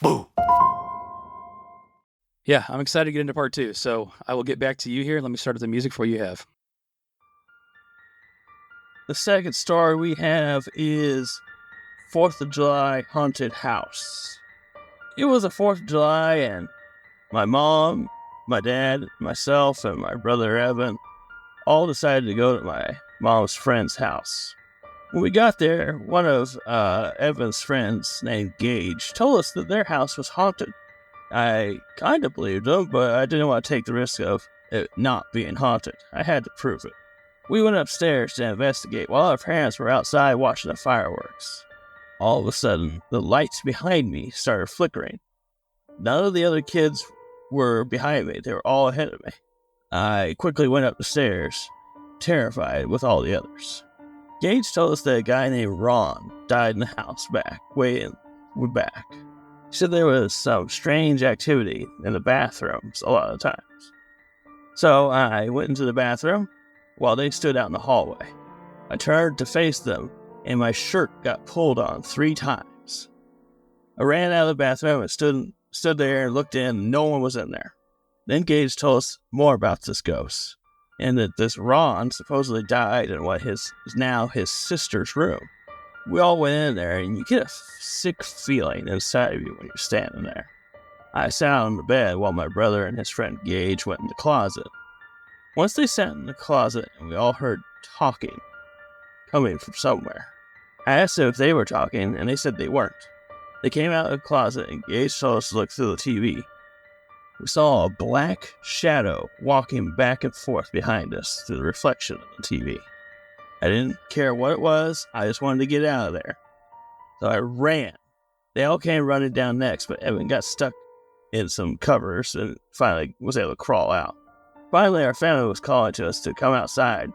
Boo. Yeah, I'm excited to get into part two. So I will get back to you here. Let me start with the music for you have. The second story we have is 4th of July Haunted House. It was a 4th of July, and my mom, my dad, myself, and my brother Evan all decided to go to my mom's friend's house. When we got there, one of Evan's friends named Gage told us that their house was haunted. I kind of believed him, but I didn't want to take the risk of it not being haunted. I had to prove it. We went upstairs to investigate while our parents were outside watching the fireworks. All of a sudden, the lights behind me started flickering. None of the other kids were behind me. They were all ahead of me. I quickly went up the stairs, terrified with all the others. Gage told us that a guy named Ron died in the house way in the back. He said there was some strange activity in the bathrooms a lot of times. So I went into the bathroom while they stood out in the hallway. I turned to face them, and my shirt got pulled on 3 times. I ran out of the bathroom and stood there and looked in, and no one was in there. Then Gage told us more about this ghost, and that this Ron supposedly died in what is now his sister's room. We all went in there, and you get a sick feeling inside of you when you're standing there. I sat on the bed while my brother and his friend Gage went in the closet. Once they sat in the closet, and we all heard talking coming from somewhere. I asked them if they were talking, and they said they weren't. They came out of the closet, and Gage told us to look through the TV. We saw a black shadow walking back and forth behind us through the reflection of the TV. I didn't care what it was. I just wanted to get out of there. So I ran. They all came running down next, but Evan got stuck in some covers and finally was able to crawl out. Finally, our family was calling to us to come outside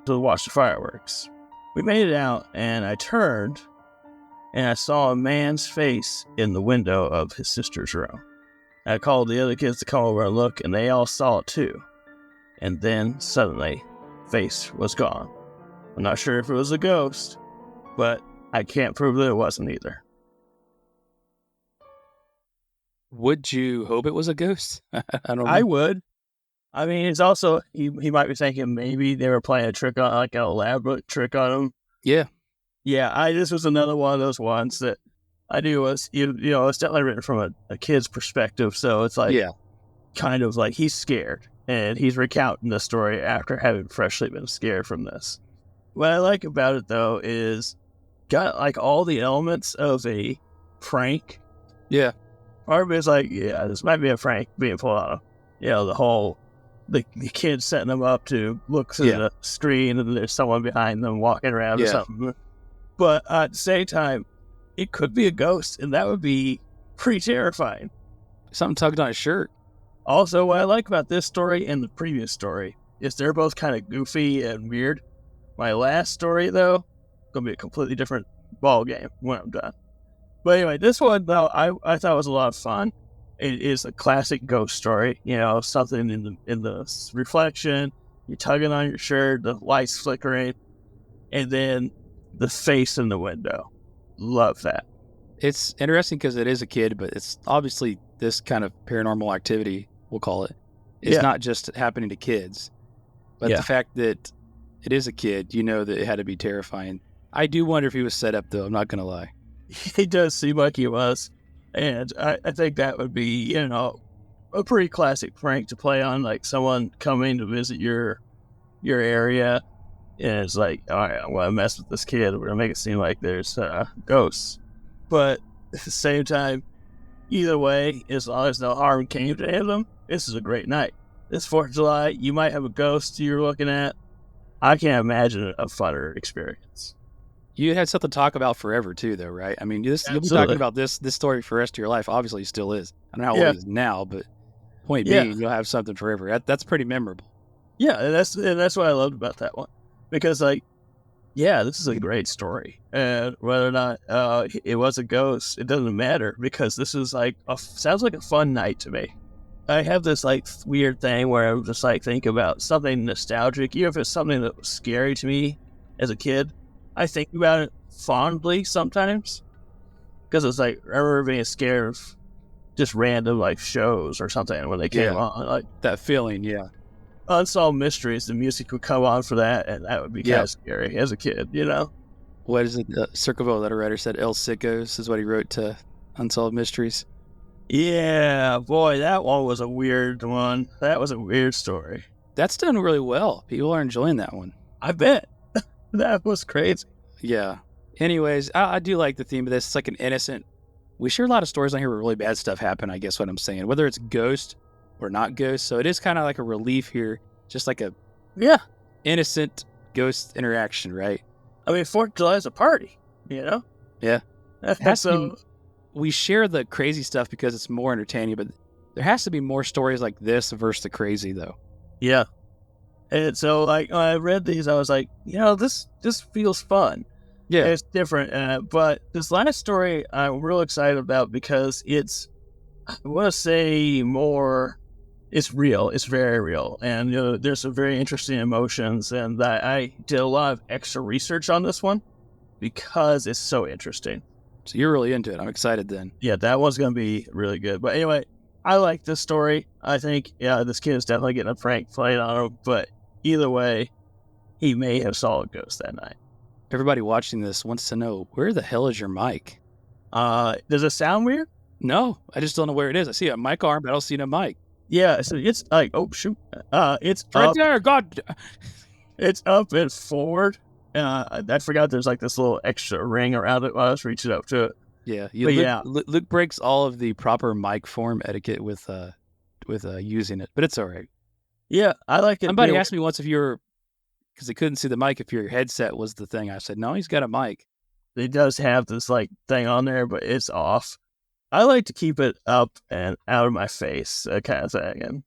to watch the fireworks. We made it out, and I turned, and I saw a man's face in the window of his sister's room. I called the other kids to come over and look, and they all saw it too. And then, suddenly, the face was gone. I'm not sure if it was a ghost, but I can't prove that it wasn't either. Would you hope it was a ghost? I don't know. I would. I mean, it's also, he might be thinking maybe they were playing a trick on, like an elaborate trick on him. Yeah. Yeah, this was another one of those ones that I knew was, you know, it's definitely written from a kid's perspective. So it's like, kind of like he's scared and he's recounting the story after having freshly been scared from this. What I like about it, though, is got like all the elements of a prank. Yeah. Part of it is like, yeah, this might be a prank being pulled on him. You know, the whole, the kid setting them up to look through the screen and there's someone behind them walking around or something. But at the same time, it could be a ghost, and that would be pretty terrifying. Something tugged on his shirt. Also, what I like about this story and the previous story is they're both kind of goofy and weird. My last story, though, going to be a completely different ball game when I'm done. But anyway, this one, though, I thought was a lot of fun. It is a classic ghost story. You know, something in the reflection, you're tugging on your shirt, the lights flickering, and then the face in the window. Love that. It's interesting because it is a kid, but it's obviously this kind of paranormal activity, we'll call it. It's not just happening to kids. But the fact that it is a kid, you know that it had to be terrifying. I do wonder if he was set up, though. I'm not going to lie. He does seem like he was. And I think that would be, you know, a pretty classic prank to play on, like someone coming to visit your area. And it's like, all right, I'm going to mess with this kid. We're going to make it seem like there's ghosts. But at the same time, either way, as long as no harm came to them, this is a great night. This 4th of July, you might have a ghost you're looking at. I can't imagine a funner experience. You had something to talk about forever, too, though, right? I mean, you'll be talking about this story for the rest of your life. Obviously, it still is. I don't know how old he is now, but point being, you'll have something forever. That's pretty memorable. Yeah, and that's what I loved about that one. Because, like, yeah, this is a great story. And whether or not it was a ghost, it doesn't matter. Because this is, like, sounds like a fun night to me. I have this, like, weird thing where I'm just, like, think about something nostalgic. Even if it's something that was scary to me as a kid, I think about it fondly sometimes. Because it's like, I remember being scared of just random like shows or something when they came on. Like that feeling, yeah. Unsolved Mysteries, the music would come on for that, and that would be kind of scary as a kid, you know? What is it? Circleville letter writer said El Sickos is what he wrote to Unsolved Mysteries. Yeah, boy, that one was a weird one. That was a weird story. That's done really well. People are enjoying that one. I bet. That was crazy. Yeah. Anyways, I do like the theme of this. It's like an innocent... We share a lot of stories on here where really bad stuff happened, I guess what I'm saying. Whether it's ghost or not ghost. So it is kind of like a relief here. Just like a innocent ghost interaction, right? I mean, 4th of July is a party, you know? Yeah. So we share the crazy stuff because it's more entertaining, but there has to be more stories like this versus the crazy, though. Yeah. And so, like, when I read these, I was like, you know, this feels fun. Yeah. It's different. But this last story I'm real excited about because it's, I want to say more, it's real. It's very real. And, you know, there's some very interesting emotions. And I did a lot of extra research on this one because it's so interesting. So you're really into it. I'm excited then. Yeah, that one's going to be really good. But anyway, I like this story. I think, this kid is definitely getting a prank played on him. But either way, he may have saw a ghost that night. Everybody watching this wants to know, where the hell is your mic? Does it sound weird? No, I just don't know where it is. I see a mic arm, but I don't see no mic. Yeah, so it's like, oh, shoot. It's right up there, God. It's up and forward. I forgot there's like this little extra ring around it while I was reaching up to it. Yeah, Luke breaks all of the proper mic form etiquette with using it, but it's all right. Yeah, I like it. Somebody asked me once if because they couldn't see the mic, if your headset was the thing. I said, no, he's got a mic. It does have this like thing on there, but it's off. I like to keep it up and out of my face, kind of thing. And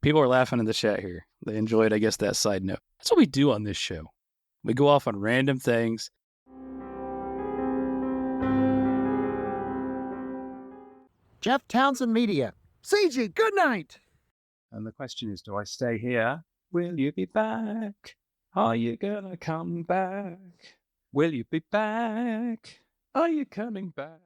people are laughing in the chat here. They enjoyed, I guess, that side note. That's what we do on this show. We go off on random things. Jeff Townsend Media. CG, good night. And the question is, do I stay here? Will you be back? Are you gonna come back? Will you be back? Are you coming back?